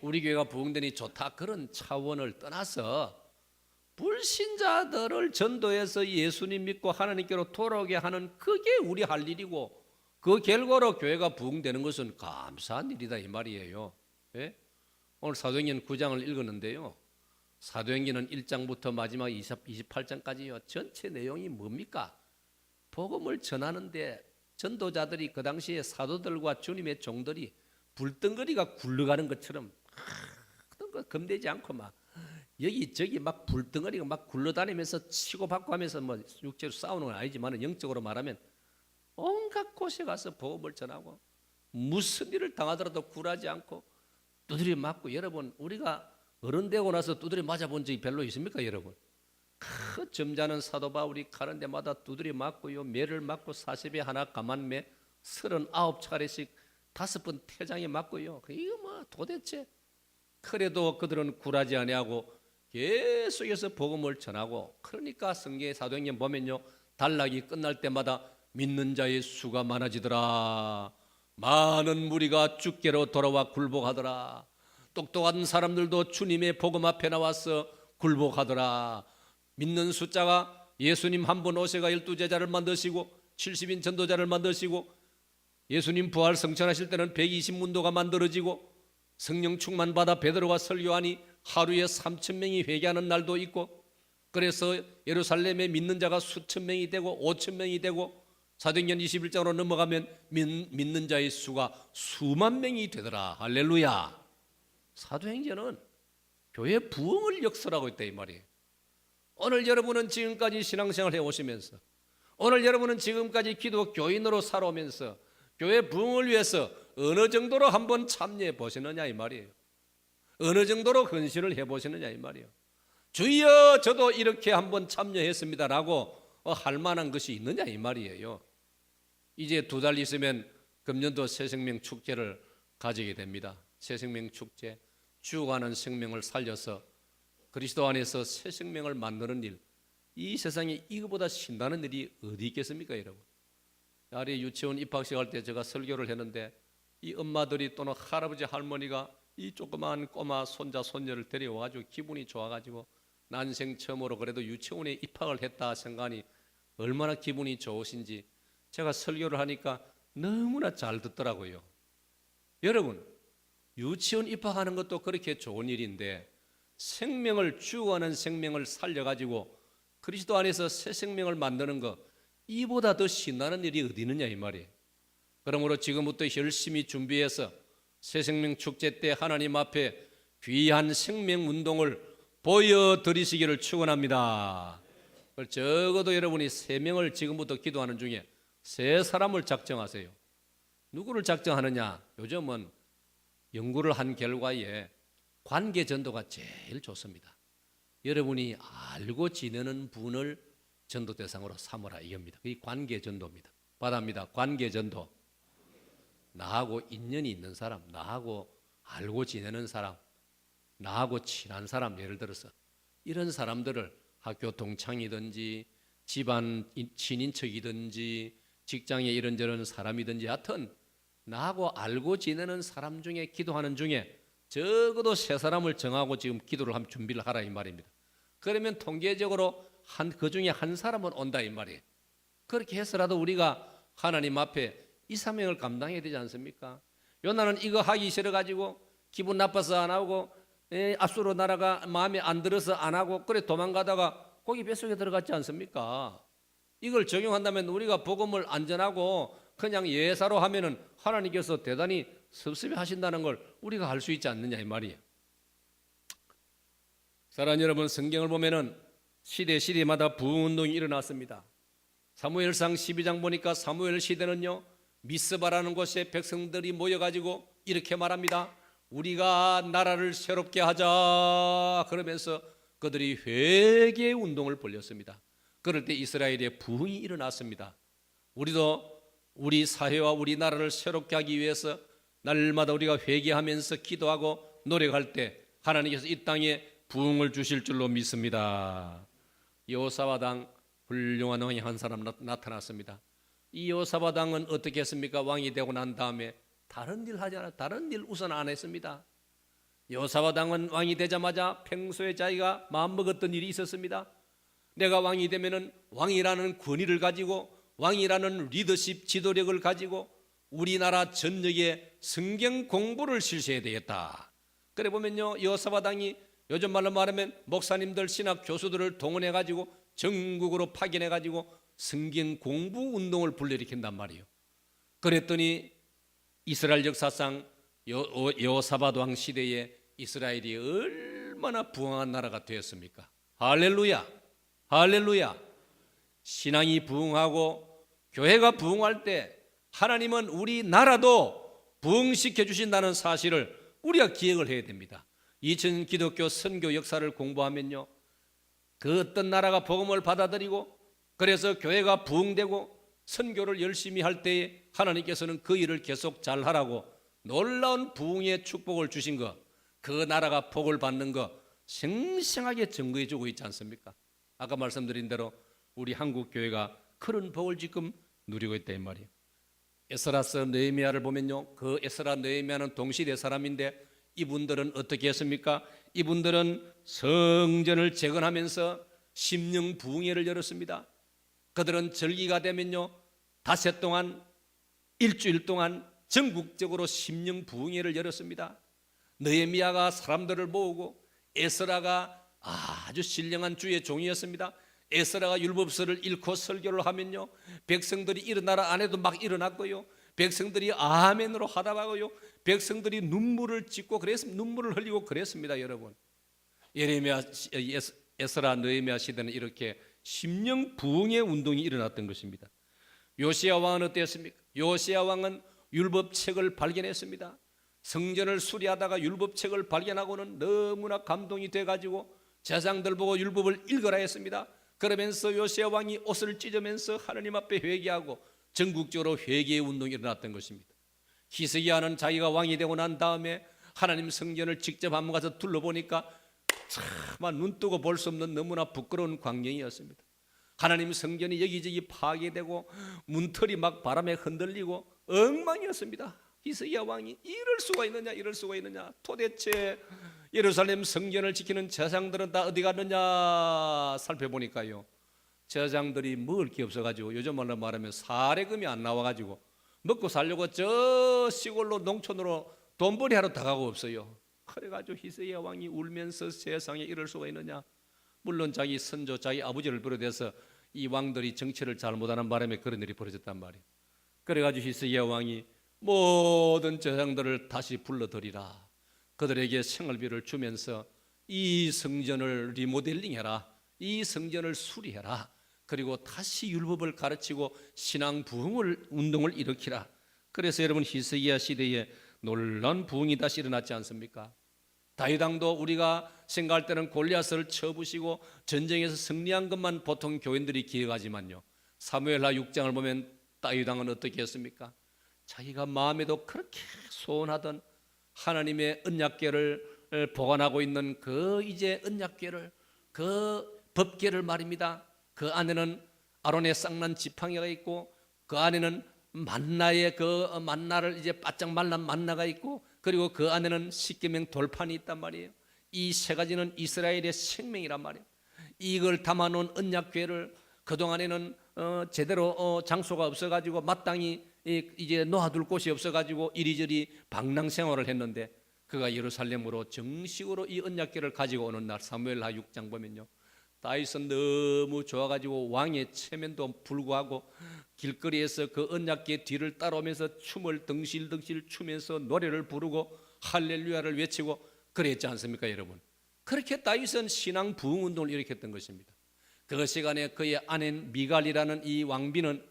우리 교회가 부흥되니 좋다 그런 차원을 떠나서 불신자들을 전도해서 예수님 믿고 하나님께로 돌아오게 하는 그게 우리 할 일이고 그 결과로 교회가 부흥되는 것은 감사한 일이다 이 말이에요. 예? 오늘 사도행전 9장을 읽었는데요. 사도행전은 1장부터 마지막 28장까지요. 전체 내용이 뭡니까? 복음을 전하는데 전도자들이 그 당시에 사도들과 주님의 종들이 불덩거리가 굴러가는 것처럼 겁내지 않고 막 여기저기 막 불덩어리가 막 굴러다니면서 치고받고 하면서 뭐 육체로 싸우는 건 아니지만 영적으로 말하면 온갖 곳에 가서 복음을 전하고 무슨 일을 당하더라도 굴하지 않고 두드려 맞고 여러분 우리가 어른 되고 나서 두드려 맞아본 적이 별로 있습니까 여러분? 그 점잖은 사도 바울이 가는 데마다 두드려 맞고요 매를 맞고 40에 하나 가만매 39차례씩 5번 태장에 맞고요 이거 뭐 도대체 그래도 그들은 굴하지 아니하고 계속해서 복음을 전하고 그러니까 성경의 사도행전 보면요 단락이 끝날 때마다 믿는 자의 수가 많아지더라 많은 무리가 주께로 돌아와 굴복하더라 똑똑한 사람들도 주님의 복음 앞에 나와서 굴복하더라 믿는 숫자가 예수님 한 분 오셔가 12제자를 만드시고 70인 전도자를 만드시고 예수님 부활 성천하실 때는 120문도가 만들어지고 성령 충만 받아 베드로가 설교하니 하루에 3,000명이 회개하는 날도 있고 그래서 예루살렘에 믿는 자가 수천 명이 되고 5천 명이 되고 사도행전 21장으로 넘어가면 믿는 자의 수가 수만 명이 되더라. 할렐루야. 사도행전은 교회 부흥을 역설하고 있다 이 말이에요. 오늘 여러분은 지금까지 신앙생활 해오시면서 오늘 여러분은 지금까지 기독교인으로 살아오면서 교회 부흥을 위해서 어느 정도로 한번 참여해 보시느냐 이 말이에요. 어느 정도로 헌신을 해보시느냐 이 말이에요. 주여 저도 이렇게 한번 참여했습니다라고 할 만한 것이 있느냐 이 말이에요. 이제 2달 있으면 금년도 새생명 축제를 가지게 됩니다. 새생명 축제, 죽어가는 생명을 살려서 그리스도 안에서 새 생명을 만드는 일, 이 세상에 이거보다 신나는 일이 어디 있겠습니까 여러분? 아래 유치원 입학식 할 때 제가 설교를 했는데 이 엄마들이 또는 할아버지 할머니가 이 조그마한 꼬마 손자 손녀를 데려와가지고 기분이 좋아가지고 난생 처음으로 그래도 유치원에 입학을 했다 생각하니 얼마나 기분이 좋으신지 제가 설교를 하니까 너무나 잘 듣더라고요. 여러분, 유치원 입학하는 것도 그렇게 좋은 일인데 생명을 죽어가는 생명을 살려가지고 그리스도 안에서 새 생명을 만드는 것, 이보다 더 신나는 일이 어디 있느냐 이 말이에요. 그러므로 지금부터 열심히 준비해서 새 생명 축제 때 하나님 앞에 귀한 생명 운동을 보여드리시기를 축원합니다. 적어도 여러분이 3명을 지금부터 기도하는 중에 3사람을 작정하세요. 누구를 작정하느냐? 요즘은 연구를 한 결과에 관계 전도가 제일 좋습니다. 여러분이 알고 지내는 분을 전도 대상으로 삼으라 이겁니다. 그게 관계 전도입니다. 받아합니다. 관계 전도. 나하고 인연이 있는 사람, 나하고 알고 지내는 사람, 나하고 친한 사람, 예를 들어서 이런 사람들을 학교 동창이든지 집안 친인척이든지 직장에 이런저런 사람이든지 하여튼 나하고 알고 지내는 사람 중에 기도하는 중에 적어도 3사람을 정하고 지금 기도를 하면 준비를 하라 이 말입니다. 그러면 통계적으로 그 중에 한 사람은 온다 이 말이에요. 그렇게 해서라도 우리가 하나님 앞에 이 사명을 감당해야 되지 않습니까? 요나는 이거 하기 싫어가지고 기분 나빠서 안 하고 앞으로 나라가 마음에 안 들어서 안 하고 그래 도망가다가 거기 뱃속에 들어갔지 않습니까? 이걸 적용한다면 우리가 복음을 안전하고 그냥 예사로 하면은 하나님께서 대단히 섭섭해 하신다는 걸 우리가 알 수 있지 않느냐 이 말이에요. 사랑하는 여러분, 성경을 보면은 시대마다 부흥운동이 일어났습니다. 사무엘상 12장 보니까 사무엘 시대는요, 미스바라는 곳에 백성들이 모여가지고 이렇게 말합니다. 우리가 나라를 새롭게 하자 그러면서 그들이 회개 운동을 벌였습니다. 그럴 때 이스라엘에 부흥이 일어났습니다. 우리도 우리 사회와 우리 나라를 새롭게 하기 위해서 날마다 우리가 회개하면서 기도하고 노력할 때 하나님께서 이 땅에 부흥을 주실 줄로 믿습니다. 여호사밧 왕, 훌륭한 왕이 한 사람 나타났습니다. 이 여호사밧 왕은 어떻게 했습니까? 왕이 되고 난 다음에 다른 일 하지 않아, 다른 일 우선 안 했습니다. 여호사밧 왕은 왕이 되자마자 평소에 자기가 마음먹었던 일이 있었습니다. 내가 왕이 되면은 왕이라는 권위를 가지고 왕이라는 리더십 지도력을 가지고 우리나라 전역에 성경 공부를 실시해야 되겠다. 그래 보면요, 여호사밧 왕이 요즘 말로 말하면 목사님들 신학 교수들을 동원해 가지고 전국으로 파견해 가지고 성경 공부 운동을 불러일으킨단 말이에요. 그랬더니 이스라엘 역사상 여호사밧 왕 시대에 이스라엘이 얼마나 부흥한 나라가 되었습니까? 할렐루야, 할렐루야. 신앙이 부흥하고 교회가 부흥할 때 하나님은 우리 나라도 부흥시켜 주신다는 사실을 우리가 기억을 해야 됩니다. 2000 기독교 선교 역사를 공부하면요, 그 어떤 나라가 복음을 받아들이고 그래서 교회가 부흥되고 선교를 열심히 할 때에 하나님께서는 그 일을 계속 잘하라고 놀라운 부흥의 축복을 주신 것, 그 나라가 복을 받는 것 생생하게 증거해 주고 있지 않습니까? 아까 말씀드린 대로 우리 한국 교회가 그런 복을 지금 누리고 있다 이 말이에요. 에스라서 느헤미야를 보면요, 그 에스라 느헤미야는 동시대 사람인데 이분들은 어떻게 했습니까? 이분들은 성전을 재건하면서 심령 부흥회를 열었습니다. 그들은 절기가 되면요, 닷새 동안 일주일 동안 전국적으로 심령 부흥회를 열었습니다. 느헤미야가 사람들을 모으고 에스라가 아주 신령한 주의 종이었습니다. 에스라가 율법서를 읽고 설교를 하면요, 백성들이 일어나라 안 해도 막 일어났고요, 백성들이 아멘으로 하다가고요, 백성들이 눈물을 짓고 눈물을 흘리고 그랬습니다. 여러분, 에스라 느헤미야 시대는 이렇게 심령 부흥의 운동이 일어났던 것입니다. 요시야 왕은 어땠습니까? 요시야 왕은 율법책을 발견했습니다. 성전을 수리하다가 율법책을 발견하고는 너무나 감동이 돼가지고 제사장들 보고 율법을 읽으라 했습니다. 그러면서 요시야 왕이 옷을 찢으면서 하나님 앞에 회개하고 전국적으로 회개의 운동이 일어났던 것입니다. 히스기야는 자기가 왕이 되고 난 다음에 하나님 성전을 직접 한번 가서 둘러보니까 참 눈 뜨고 볼 수 없는 너무나 부끄러운 광경이었습니다. 하나님 성전이 여기저기 파괴되고 문틀이 막 바람에 흔들리고 엉망이었습니다. 히스기야 왕이 이럴 수가 있느냐, 도대체 예루살렘 성전을 지키는 제사장들은 다 어디 갔느냐 살펴보니까요, 제사장들이 먹을 게 없어가지고 요즘 말로 말하면 사례금이 안 나와가지고 먹고 살려고 저 시골로 농촌으로 돈벌이 하러 다 가고 없어요. 그래가지고 히스기야 왕이 울면서 세상에 이럴 수가 있느냐. 물론 자기 선조 자기 아버지를 비롯해서 이 왕들이 정치를 잘못하는 바람에 그런 일이 벌어졌단 말이에요. 그래가지고 히스기야 왕이 모든 제사장들을 다시 불러들이라. 그들에게 생활비를 주면서 이 성전을 리모델링해라. 이 성전을 수리해라. 그리고 다시 율법을 가르치고 신앙 부흥을 운동을 일으키라. 그래서 여러분 히스기야 시대에 놀라운 부흥이 다시 일어났지 않습니까? 다윗 왕도 우리가 생각할 때는 골리앗을 쳐부시고 전쟁에서 승리한 것만 보통 교인들이 기억하지만요, 사무엘하 6장을 보면 다윗 왕은 어떻게 했습니까? 자기가 마음에도 그렇게 소원하던 하나님의 언약궤를 보관하고 있는 그 이제 언약궤를, 그 법궤를 말입니다. 그 안에는 아론의 쌍난 지팡이가 있고 그 안에는 만나의 그 만나를 이제 바짝 말란 만나가 있고 그리고 그 안에는 십계명 돌판이 있단 말이에요. 이 세 가지는 이스라엘의 생명이란 말이에요. 이걸 담아놓은 언약궤를 그동안에는 제대로 장소가 없어가지고 마땅히 이제 놓아둘 곳이 없어가지고 이리저리 방랑생활을 했는데 그가 예루살렘으로 정식으로 이 언약궤를 가지고 오는 날 사무엘하 6장 보면요, 다윗은 너무 좋아가지고 왕의 체면도 불구하고 길거리에서 그 언약궤 뒤를 따라오면서 춤을 덩실덩실 추면서 노래를 부르고 할렐루야를 외치고 그랬지 않습니까 여러분? 그렇게 다윗은 신앙 부흥 운동을 일으켰던 것입니다. 그 시간에 그의 아내 미갈이라는 이 왕비는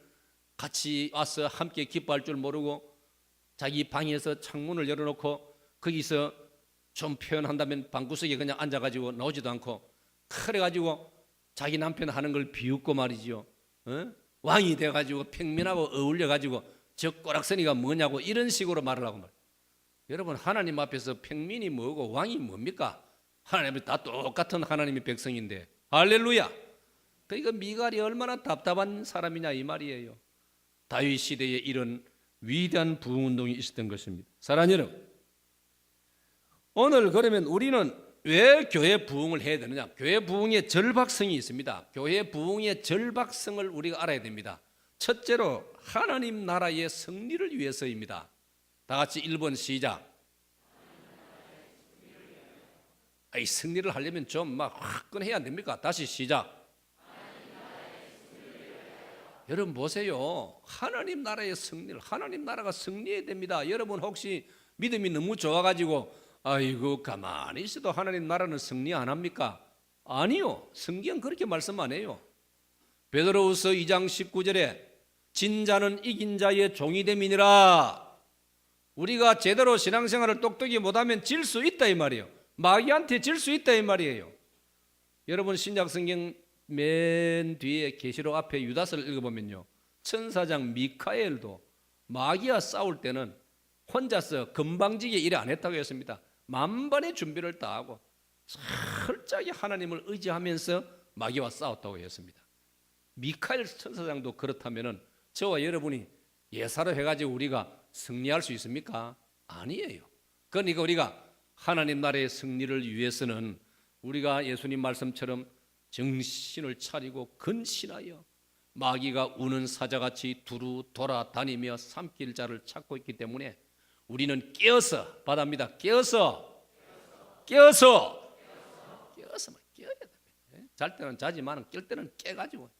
같이 와서 함께 기뻐할 줄 모르고 자기 방에서 창문을 열어놓고 거기서 좀 표현한다면 방구석에 그냥 앉아가지고 나오지도 않고 그래가지고 자기 남편 하는 걸 비웃고 말이죠. 왕이 돼가지고 평민하고 어울려가지고 저 꼬락서니가 뭐냐고 이런 식으로 말을 하고 말이에요. 여러분 하나님 앞에서 평민이 뭐고 왕이 뭡니까? 하나님이 다 똑같은 하나님의 백성인데 할렐루야. 그러니까 미갈이 얼마나 답답한 사람이냐 이 말이에요. 다윗 시대에 이런 위대한 부흥운동이 있었던 것입니다. 사랑하는 여러분, 오늘 그러면 우리는 왜 교회 부흥을 해야 되느냐? 교회 부흥의 절박성이 있습니다. 교회 부흥의 절박성을 우리가 알아야 됩니다. 첫째로 하나님 나라의 승리를 위해서입니다. 다 같이 1번 시작. 이 승리를 하려면 좀 막 화끈해야 안 됩니까? 다시 시작. 여러분 보세요. 하나님 나라의 승리를, 하나님 나라가 승리해야 됩니다. 여러분 혹시 믿음이 너무 좋아가지고 아이고 가만히 있어도 하나님 나라는 승리 안 합니까? 아니요. 성경 그렇게 말씀 안 해요. 베드로후서 2장 19절에 진자는 이긴 자의 종이 됨이니라. 우리가 제대로 신앙생활을 똑똑히 못하면 질 수 있다 이 말이에요. 마귀한테 질 수 있다 이 말이에요. 여러분 신약성경 맨 뒤에 계시록 앞에 유다서를 읽어보면요, 천사장 미카엘도 마귀와 싸울 때는 혼자서 건방지게 일 안 했다고 했습니다. 만반의 준비를 다 하고 철저히 하나님을 의지하면서 마귀와 싸웠다고 했습니다. 미카엘 천사장도 그렇다면 저와 여러분이 예사로 해가지고 우리가 승리할 수 있습니까? 아니에요. 그러니까 우리가 하나님 나라의 승리를 위해서는 우리가 예수님 말씀처럼 정신을 차리고 근신하여 마귀가 우는 사자같이 두루 돌아다니며 삼킬 자를 찾고 있기 때문에 우리는 깨어서 받아입니다. 깨어서 깨어야 됩니다. 잘 때는 자지만 깰 때는 깨가지고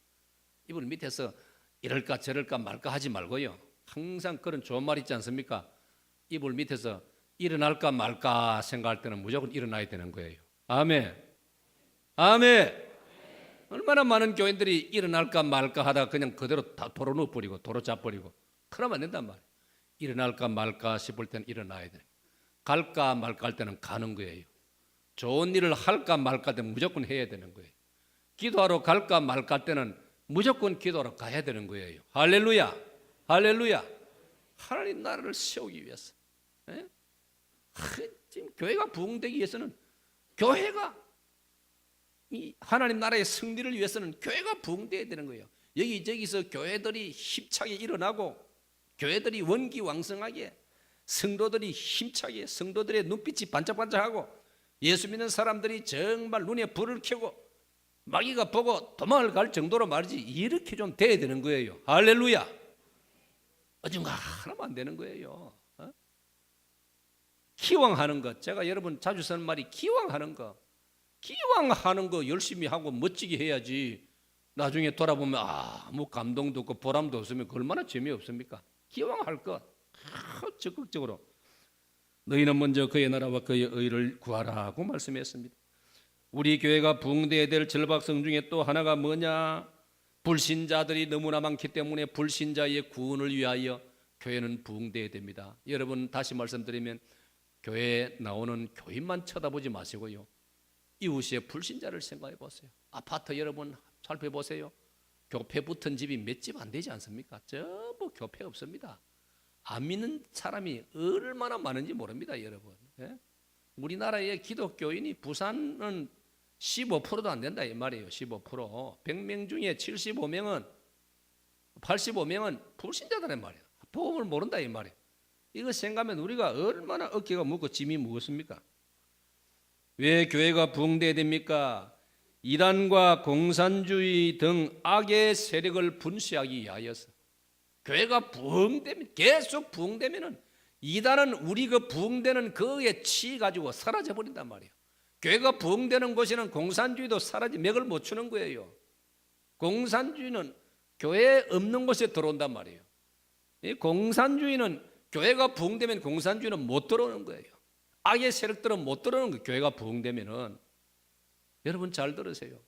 이불 밑에서 이럴까 저럴까 말까 하지 말고요. 항상 그런 좋은 말 있지 않습니까? 이불 밑에서 일어날까 말까 생각할 때는 무조건 일어나야 되는 거예요. 아멘. 아멘. 얼마나 많은 교인들이 일어날까 말까 하다가 그냥 그대로 다 도로 넣어버리고 도로 잡버리고 그러면 안 된단 말이에요. 일어날까 말까 싶을 때는 일어나야 돼. 갈까 말까 할 때는 가는 거예요. 좋은 일을 할까 말까 할 때는 무조건 해야 되는 거예요. 기도하러 갈까 말까 할 때는 무조건 기도하러 가야 되는 거예요. 할렐루야. 할렐루야. 하나님 나라를 세우기 위해서. 지금 교회가 부흥되기 위해서는 교회가 이 하나님 나라의 승리를 위해서는 교회가 부흥되어야 되는 거예요. 여기저기서 교회들이 힘차게 일어나고 교회들이 원기왕성하게 성도들이 힘차게 성도들의 눈빛이 반짝반짝하고 예수 믿는 사람들이 정말 눈에 불을 켜고 마귀가 보고 도망을 갈 정도로 말이지 이렇게 좀 돼야 되는 거예요. 할렐루야. 어중간하면 안 되는 거예요. 기왕하는 것, 제가 여러분 자주 쓰는 말이 기왕하는 거 열심히 하고 멋지게 해야지. 나중에 돌아보면 아무 감동도 없고 보람도 없으면 그 얼마나 재미없습니까? 기왕할 것 적극적으로 너희는 먼저 그의 나라와 그의 의를 구하라고 말씀했습니다. 우리 교회가 부흥되어야 될 절박성 중에 또 하나가 뭐냐? 불신자들이 너무나 많기 때문에 불신자의 구원을 위하여 교회는 부흥되어야 됩니다. 여러분 다시 말씀드리면 교회에 나오는 교인만 쳐다보지 마시고요, 이웃의 불신자를 생각해 보세요. 아파트 여러분 살펴보세요. 교회 붙은 집이 몇 집 안 되지 않습니까? 전부 교회 없습니다. 안 믿는 사람이 얼마나 많은지 모릅니다, 여러분. 예? 우리나라의 기독교인이 부산은 15%도 안 된다 이 말이에요. 15%. 100명 중에 75명은 85명은 불신자들란 말이에요. 복음을 모른다 이 말이에요. 이거 생각하면 우리가 얼마나 어깨가 무겁고 짐이 무겁습니까? 왜 교회가 부흥돼야 됩니까? 이단과 공산주의 등 악의 세력을 분쇄하기 위하여서. 교회가 부흥되면, 계속 부흥되면은 이단은 우리 그 부흥되는 거에 치이 가지고 사라져 버린단 말이에요. 교회가 부흥되는 곳에는 공산주의도 맥을 못 추는 거예요. 공산주의는 교회 없는 곳에 들어온단 말이에요. 이 공산주의는 교회가 부흥되면 공산주의는 못 들어오는 거예요. 악의 세력들은 못 들어오는 거예요. 교회가 부흥되면은. 여러분 잘 들으세요.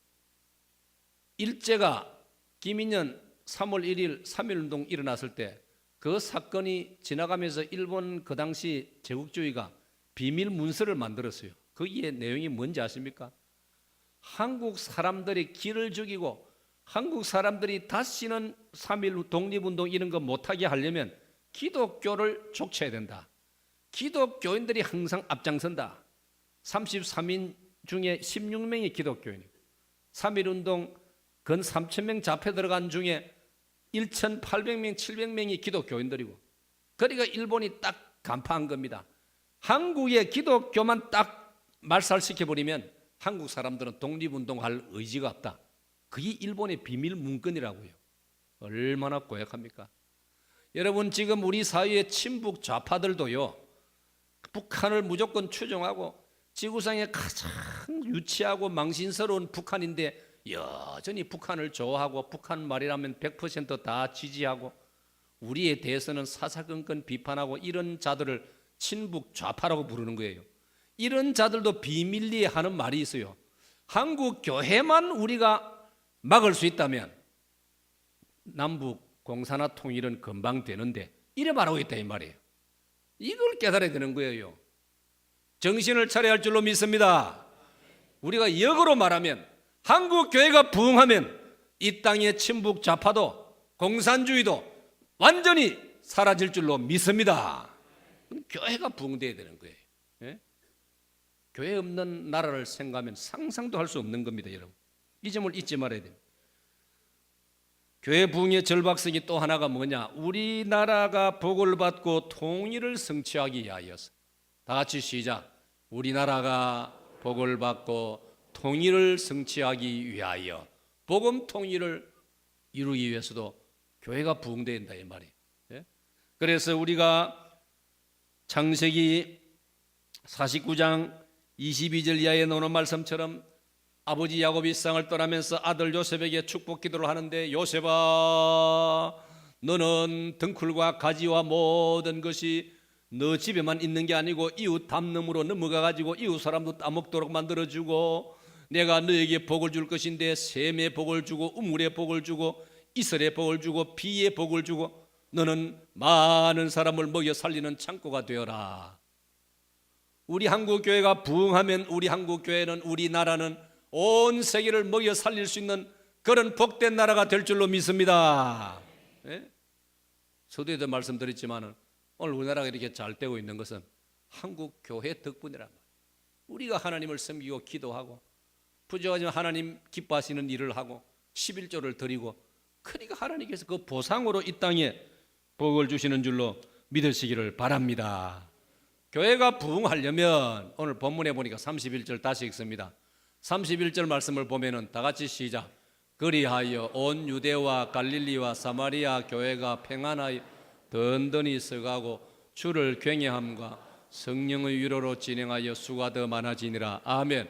일제가 김인년 3월 1일 3.1운동 일어났을 때 그 사건이 지나가면서 일본 그 당시 제국주의가 비밀 문서를 만들었어요. 거기에 내용이 뭔지 아십니까? 한국 사람들이 길을 죽이고 한국 사람들이 다시는 3.1 독립운동 이런 거 못하게 하려면 기독교를 족쳐야 된다. 기독교인들이 항상 앞장선다. 33인 중에 16명이 기독교인이고 3.1운동 근 3,000명 잡혀 들어간 중에 1,800명, 700명이 기독교인들이고, 그러니까 일본이 딱 간파한 겁니다. 한국의 기독교만 딱 말살시켜버리면 한국 사람들은 독립운동할 의지가 없다. 그게 일본의 비밀 문건이라고요. 얼마나 고약합니까? 여러분 지금 우리 사회의 친북 좌파들도요, 북한을 무조건 추종하고 지구상에 가장 유치하고 망신스러운 북한인데 여전히 북한을 좋아하고 북한 말이라면 100%다 지지하고 우리에 대해서는 사사건건 비판하고 이런 자들을 친북 좌파라고 부르는 거예요. 이런 자들도 비밀리에 하는 말이 있어요. 한국 교회만 우리가 막을 수 있다면 남북 공산화 통일은 금방 되는데 이래 말하고 있다 이 말이에요. 이걸 깨달아야 되는 거예요. 정신을 차려야 할 줄로 믿습니다. 우리가 역으로 말하면 한국 교회가 부흥하면 이 땅의 친북 좌파도 공산주의도 완전히 사라질 줄로 믿습니다. 그럼 교회가 부흥돼야 되는 거예요. 예? 교회 없는 나라를 생각하면 상상도 할 수 없는 겁니다, 여러분. 이 점을 잊지 말아야 됩니다. 교회 부흥의 절박성이 또 하나가 뭐냐? 우리나라가 복을 받고 통일을 성취하기 위하여서. 다 같이 시작. 우리나라가 복을 받고 통일을 성취하기 위하여. 복음 통일을 이루기 위해서도 교회가 부흥된다 이 말이에요. 예? 그래서 우리가 창세기 49장 22절 이하에 나오는 말씀처럼 아버지 야곱이 세상을 떠나면서 아들 요셉에게 축복 기도를 하는데, 요셉아 너는 등굴과 가지와 모든 것이 너 집에만 있는 게 아니고 이웃 담넘으로 넘어가 가지고 이웃 사람도 따먹도록 만들어주고, 내가 너에게 복을 줄 것인데 셈의 복을 주고 우물의 복을 주고 이슬의 복을 주고 비의 복을 주고 너는 많은 사람을 먹여 살리는 창고가 되어라. 우리 한국교회가 부흥하면 우리 한국교회는, 우리나라는 온 세계를 먹여 살릴 수 있는 그런 복된 나라가 될 줄로 믿습니다. 예? 서두에도 말씀드렸지만 오늘 우리나라가 이렇게 잘 되고 있는 것은 한국교회 덕분이란 말이에요. 우리가 하나님을 섬기고 기도하고 부족하지만 하나님 기뻐하시는 일을 하고 11조를 드리고, 그러니까 하나님께서 그 보상으로 이 땅에 복을 주시는 줄로 믿으시기를 바랍니다. 교회가 부흥하려면 오늘 본문에 보니까 31절 다시 읽습니다. 31절 말씀을 보면은 다 같이 시작. 그리하여 온 유대와 갈릴리와 사마리아 교회가 평안하여 든든히 서가고 주를 경외함과 성령의 위로로 진행하여 수가 더 많아지니라. 아멘.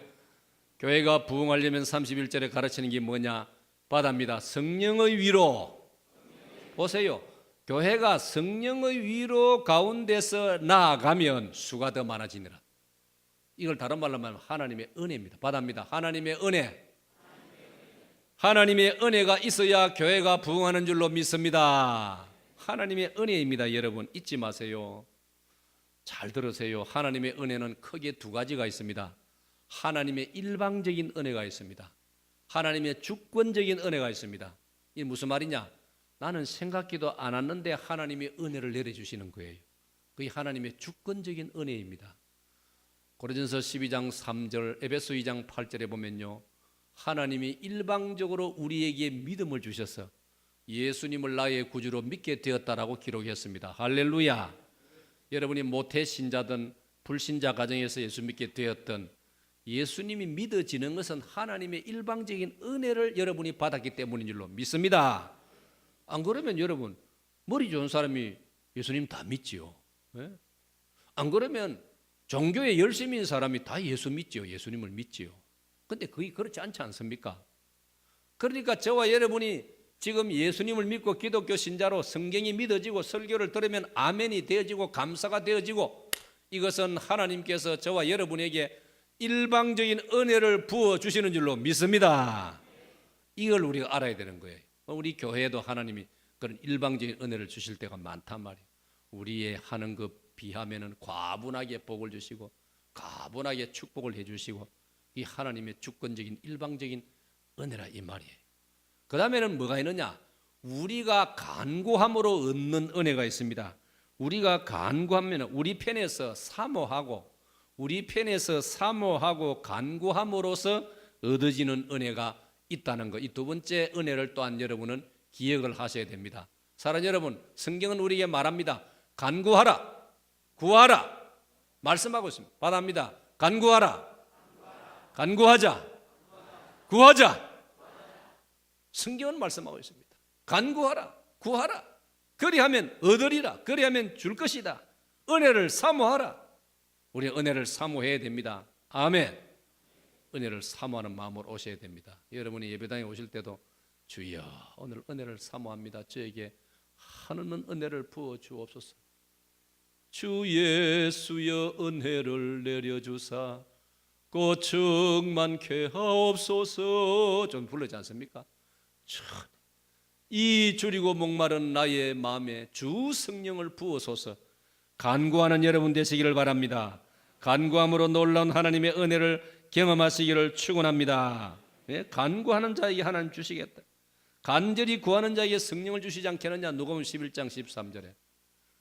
교회가 부흥하려면 31절에 가르치는 게 뭐냐? 바다입니다. 성령의 위로. 보세요. 교회가 성령의 위로 가운데서 나아가면 수가 더 많아지니라. 이걸 다른 말로 말하면 하나님의 은혜입니다. 바다입니다. 하나님의 은혜. 하나님의 은혜가 있어야 교회가 부흥하는 줄로 믿습니다. 하나님의 은혜입니다. 여러분 잊지 마세요. 잘 들으세요. 하나님의 은혜는 크게 두 가지가 있습니다. 하나님의 일방적인 은혜가 있습니다. 하나님의 주권적인 은혜가 있습니다. 이게 무슨 말이냐? 나는 생각지도 않았는데 하나님이 은혜를 내려주시는 거예요. 그게 하나님의 주권적인 은혜입니다. 고린도전서 12장 3절, 에베소 2장 8절에 보면요, 하나님이 일방적으로 우리에게 믿음을 주셔서 예수님을 나의 구주로 믿게 되었다라고 기록했습니다. 할렐루야. 여러분이 모태 신자든 불신자 가정에서 예수 믿게 되었던 예수님이 믿어지는 것은 하나님의 일방적인 은혜를 여러분이 받았기 때문인 줄로 믿습니다. 안 그러면 여러분 머리 좋은 사람이 예수님 다 믿지요. 네? 안 그러면 종교에 열심히 있는 사람이 다 예수 믿지요. 예수님을 믿지요. 근데 그게 그렇지 않지 않습니까? 그러니까 저와 여러분이 지금 예수님을 믿고 기독교 신자로 성경이 믿어지고 설교를 들으면 아멘이 되어지고 감사가 되어지고, 이것은 하나님께서 저와 여러분에게 일방적인 은혜를 부어주시는 줄로 믿습니다. 이걸 우리가 알아야 되는 거예요. 우리 교회에도 하나님이 그런 일방적인 은혜를 주실 때가 많단 말이에요. 우리의 하는 것 비하면은 과분하게 복을 주시고 과분하게 축복을 해주시고, 이 하나님의 주권적인 일방적인 은혜라 이 말이에요. 그 다음에는 뭐가 있느냐? 우리가 간구함으로 얻는 은혜가 있습니다. 우리가 간구하면 우리 편에서 사모하고 간구함으로써 얻어지는 은혜가 있다는 것, 이 두 번째 은혜를 또한 여러분은 기억을 하셔야 됩니다. 사랑하는 여러분, 성경은 우리에게 말합니다. 간구하라, 구하라 말씀하고 있습니다. 바랍니다. 간구하라, 간구하자, 구하자. 성경은 말씀하고 있습니다. 간구하라, 구하라. 그리하면 얻으리라. 그리하면 줄 것이다. 은혜를 사모하라. 우리 은혜를 사모해야 됩니다. 아멘. 은혜를 사모하는 마음으로 오셔야 됩니다. 여러분이 예배당에 오실 때도 주여 오늘 은혜를 사모합니다. 저에게 하는 은혜를 부어 주옵소서. 주 예수여 은혜를 내려주사 곧 충만케 하옵소서. 좀 부르지 않습니까? 이 줄이고 목마른 나의 마음에 주 성령을 부어소서. 간구하는 여러분 되시기를 바랍니다. 간구함으로 놀라운 하나님의 은혜를 경험하시기를 축원합니다. 간구하는 자에게 하나님 주시겠다. 간절히 구하는 자에게 성령을 주시지 않겠느냐? 누가복음 11장 13절에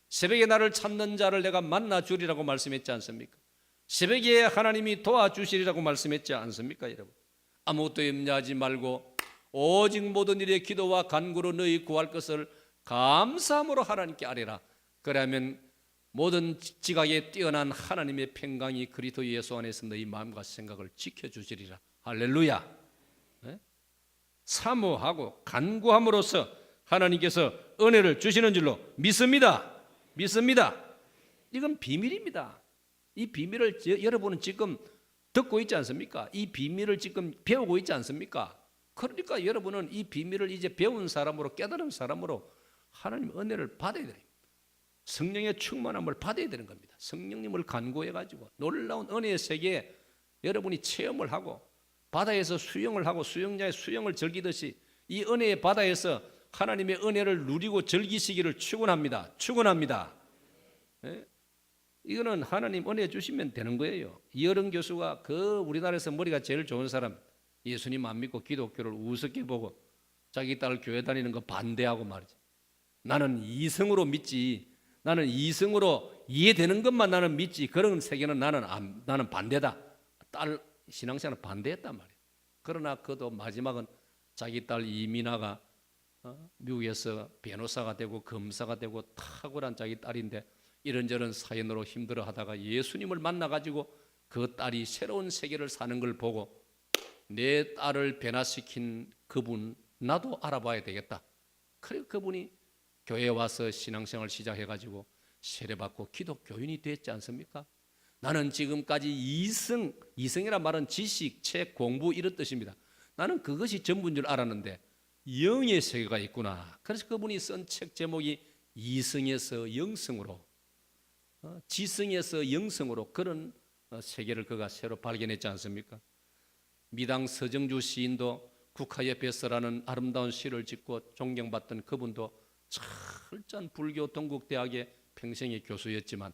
새벽에 나를 찾는 자를 내가 만나 주리라고 말씀했지 않습니까? 새벽에 하나님이 도와주시리라고 말씀했지 않습니까? 여러분, 아무것도 염려하지 말고 오직 모든 일에 기도와 간구로 너희 구할 것을 감사함으로 하나님께 아뢰라. 그러면 모든 지각에 뛰어난 하나님의 평강이 그리스도 예수 안에서 너희 마음과 생각을 지켜주시리라. 할렐루야. 네? 사모하고 간구함으로써 하나님께서 은혜를 주시는 줄로 믿습니다. 믿습니다. 이건 비밀입니다. 이 비밀을 여러분은 지금 듣고 있지 않습니까? 이 비밀을 지금 배우고 있지 않습니까? 그러니까 여러분은 이 비밀을 이제 배운 사람으로, 깨달은 사람으로 하나님의 은혜를 받아야 됩니다. 성령의 충만함을 받아야 되는 겁니다. 성령님을 간구해가지고 놀라운 은혜의 세계에 여러분이 체험을 하고 바다에서 수영을 하고 수영자의 수영을 즐기듯이 이 은혜의 바다에서 하나님의 은혜를 누리고 즐기시기를 축원합니다. 축원합니다. 네? 이거는 하나님 은혜 주시면 되는 거예요. 이어른 교수가 그 우리나라에서 머리가 제일 좋은 사람, 예수님 안 믿고 기독교를 우습게 보고 자기 딸 교회 다니는 거 반대하고 말이지. 나는 이성으로 믿지, 나는 이성으로 이해되는 것만 나는 믿지, 그런 세계는 나는 반대다. 딸 신앙생활 반대했단 말이에요. 그러나 그도 마지막은 자기 딸 이민아가 미국에서 변호사가 되고 검사가 되고 탁월한 자기 딸인데 이런저런 사연으로 힘들어하다가 예수님을 만나가지고 그 딸이 새로운 세계를 사는 걸 보고 내 딸을 변화시킨 그분 나도 알아봐야 되겠다. 그리고 그분이 교회에 와서 신앙생활 시작해가지고 세례받고 기독교인이 됐지 않습니까? 나는 지금까지 이성이란 말은 지식, 책, 공부 이런 뜻입니다. 나는 그것이 전부인 줄 알았는데 영의 세계가 있구나. 그래서 그분이 쓴 책 제목이 이성에서 영성으로, 지성에서 영성으로, 그런 세계를 그가 새로 발견했지 않습니까? 미당 서정주 시인도 국화의 뱃서라는 아름다운 시를 짓고 존경받던 그분도 철저한 불교 동국대학의 평생의 교수였지만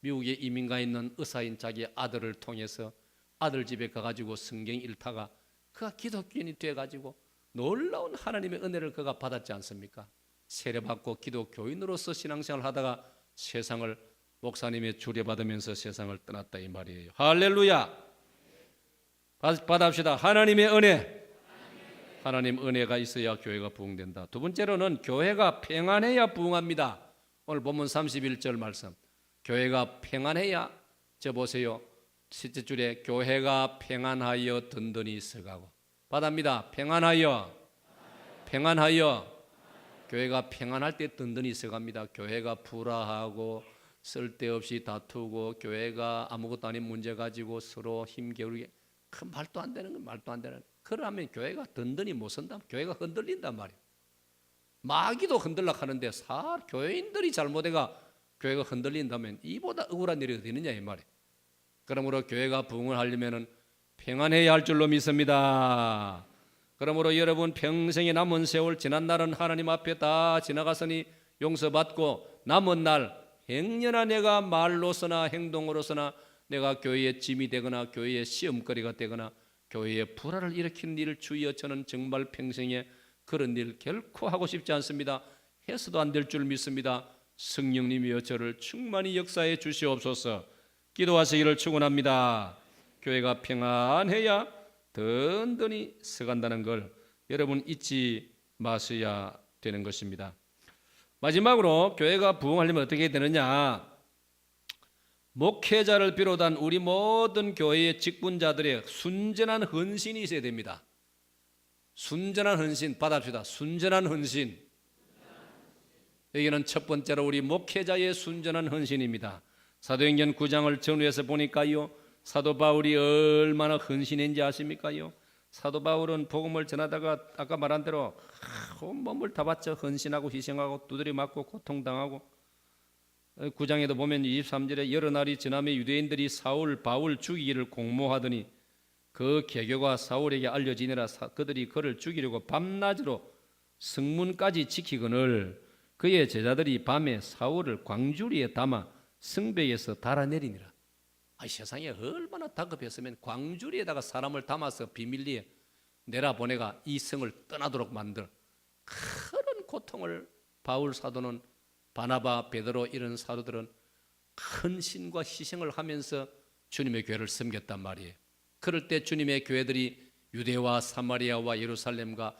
미국에 이민가 있는 의사인 자기 아들을 통해서 아들 집에 가가지고 성경 읽다가 그가 기독교인이 돼가지고 놀라운 하나님의 은혜를 그가 받았지 않습니까? 세례받고 기독교인으로서 신앙생활을 하다가 세상을, 목사님의 주례받으면서 세상을 떠났다 이 말이에요. 할렐루야. 받합시다. 하나님의 은혜. 하나님 은혜가 있어야 교회가 부흥된다. 두 번째로는 교회가 평안해야 부흥합니다. 오늘 본문 31절 말씀, 교회가 평안해야, 저 보세요, 실제 줄에 교회가 평안하여 든든히 서가고, 받합니다. 평안하여. 교회가 평안할 때 든든히 서갑니다. 교회가 불화하고 쓸데없이 다투고 교회가 아무것도 아닌 문제 가지고 서로 힘겨루게, 그 말도 안 되는 건 말도 안 되는, 그러면 교회가 든든히 못 선다. 교회가 흔들린단 말이에요. 마귀도 흔들려 하는데 교회인들이 잘못해가 교회가 흔들린다면 이보다 억울한 일이 어디 있느냐 이 말이에요. 그러므로 교회가 부흥을 하려면 평안해야 할 줄로 믿습니다. 그러므로 여러분 평생의 남은 세월, 지난 날은 하나님 앞에 다 지나갔으니 용서받고 남은 날 행여나 내가 말로서나 행동으로서나 내가 교회의 짐이 되거나 교회의 시험거리가 되거나 교회에 불화를 일으키는 일을 주여 저는 정말 평생에 그런 일 결코 하고 싶지 않습니다. 해서도 안 될 줄 믿습니다. 성령님이여 저를 충만히 역사해 주시옵소서. 기도하시기를 축원합니다. 교회가 평안해야 든든히 서간다는 걸 여러분 잊지 마셔야 되는 것입니다. 마지막으로 교회가 부흥하려면 어떻게 되느냐, 목회자를 비롯한 우리 모든 교회의 직분자들의 순전한 헌신이 있어야 됩니다. 순전한 헌신 받아줍시다. 순전한 헌신. 여기는 첫 번째로 우리 목회자의 순전한 헌신입니다. 사도행전 9장을 전후해서 보니까요, 사도 바울이 얼마나 헌신했는지 아십니까요? 사도 바울은 복음을 전하다가 아까 말한 대로 온 몸을 다 바쳐 헌신하고 희생하고 두드려 맞고 고통당하고, 9장에도 보면 23절에 여러 날이 지나며 유대인들이 사울 바울 죽이기를 공모하더니 그 계교가 사울에게 알려지니라. 그들이 그를 죽이려고 밤낮으로 성문까지 지키거늘 그의 제자들이 밤에 사울을 광주리에 담아 성벽에서 달아내리니라. 세상에 얼마나 다급했으면 광주리에다가 사람을 담아서 비밀리에 내라보내가 이 성을 떠나도록 만들, 큰 고통을 바울 사도는, 바나바, 베드로 이런 사도들은 큰 신과 희생을 하면서 주님의 교회를 섬겼단 말이에요. 그럴 때 주님의 교회들이 유대와 사마리아와 예루살렘과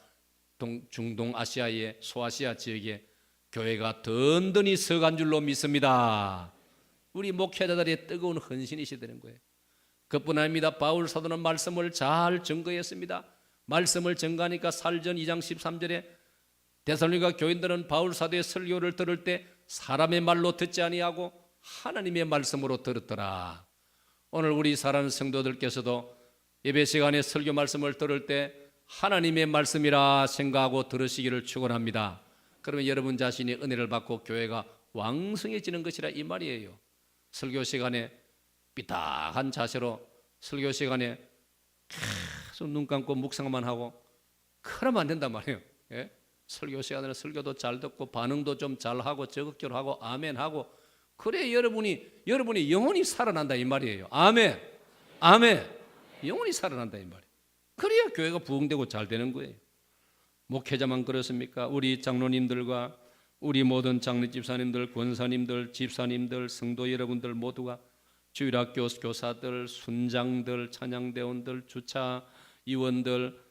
중동 아시아의 소아시아 지역에 교회가 든든히 서간 줄로 믿습니다. 우리 목회자들의 뜨거운 헌신이 있어야 되는 거예요. 그뿐 아닙니다. 바울 사도는 말씀을 잘 증거했습니다. 말씀을 증거하니까 살전 2장 13절에 데살로니가 교인들은 바울 사도의 설교를 들을 때 사람의 말로 듣지 아니하고 하나님의 말씀으로 들었더라. 오늘 우리 사랑하는 성도들께서도 예배 시간에 설교 말씀을 들을 때 하나님의 말씀이라 생각하고 들으시기를 축원합니다. 그러면 여러분 자신이 은혜를 받고 교회가 왕성해지는 것이라 이 말이에요. 설교 시간에 삐딱한 자세로 설교 시간에 계속 눈 감고 묵상만 하고 그러면 안 된단 말이에요. 예? 설교 시간에는 설교도 잘 듣고 반응도 좀 잘하고 적극적으로 하고 아멘하고, 그래 여러분이 영혼이 살아난다 이 말이에요. 아멘. 영혼이 살아난다 이 말이에요. 그래야 교회가 부흥되고 잘 되는 거예요. 목회자만 그렇습니까? 우리 장로님들과 우리 모든 장로집사님들, 권사님들, 집사님들, 성도 여러분들 모두가 주일학교 교사들, 순장들, 찬양대원들, 주차위원들,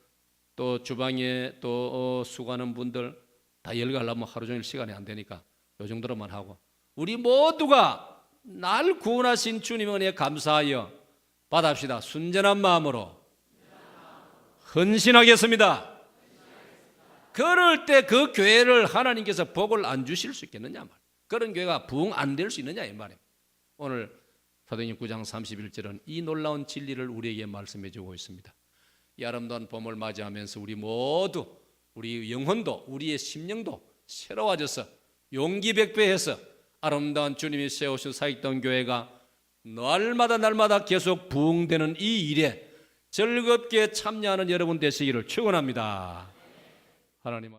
또 주방에 또 수고하는 분들 다 열거하려면 하루 종일 시간이 안 되니까 이 정도로만 하고, 우리 모두가 날 구원하신 주님 은혜에 감사하여 받합시다. 순전한 마음으로 헌신하겠습니다. 그럴 때 그 교회를 하나님께서 복을 안 주실 수 있겠느냐 말. 그런 교회가 부흥 안 될 수 있느냐 이 말이에요. 오늘 사도행전 9장 31절은 이 놀라운 진리를 우리에게 말씀해 주고 있습니다. 이 아름다운 봄을 맞이하면서 우리 모두 우리 영혼도 우리의 심령도 새로워져서 용기 백배해서 아름다운 주님이 세우신 사익동 교회가 날마다 계속 부흥되는 이 일에 즐겁게 참여하는 여러분 되시기를 축원합니다. 하나님